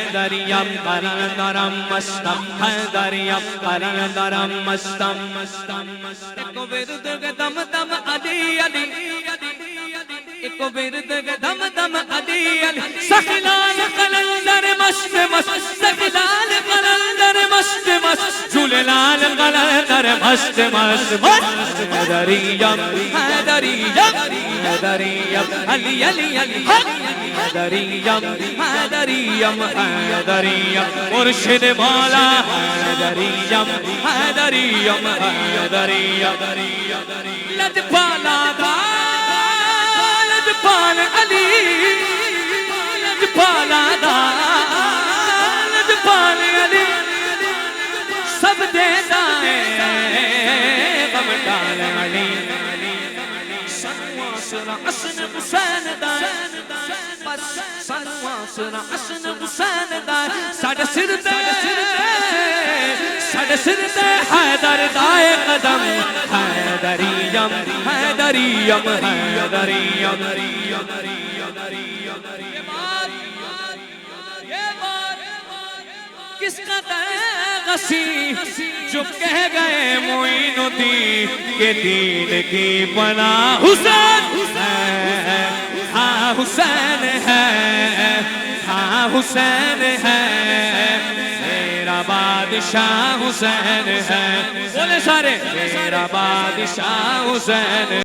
حیدریم قلندرم مستم حیدریم قلندرم مستم ایک ورد کے دم دم علی علی ایک ورد کے دم دم علی علی سخلال قلندر مست مست سخلال قلندر مست مست جھوللال قلندر مست مست حیدریم حیدریم حیدریم علی علی علی حیدریم حیدریم حیدریم مرشد مولا حیدریم حیدریم حیدریم لجپالا دا لجپال علی لجپالا دا لجپال علی سب دیتا ہے غم ڈال علی سنواسر حسن حسین دا بس سنواسر حسن حسین دا ساڑھے سر دے حیدر دائے قدم حیدریم حیدریم حیدریم یہ بات کس قدر غسی جو کہہ گئے معین الدین کہ دین کی پناہ حسین ہے ہاں حسین ہے ہاں حسین ہے میرا بادشاہ حسین ہے بولے سارے میرا بادشاہ حسین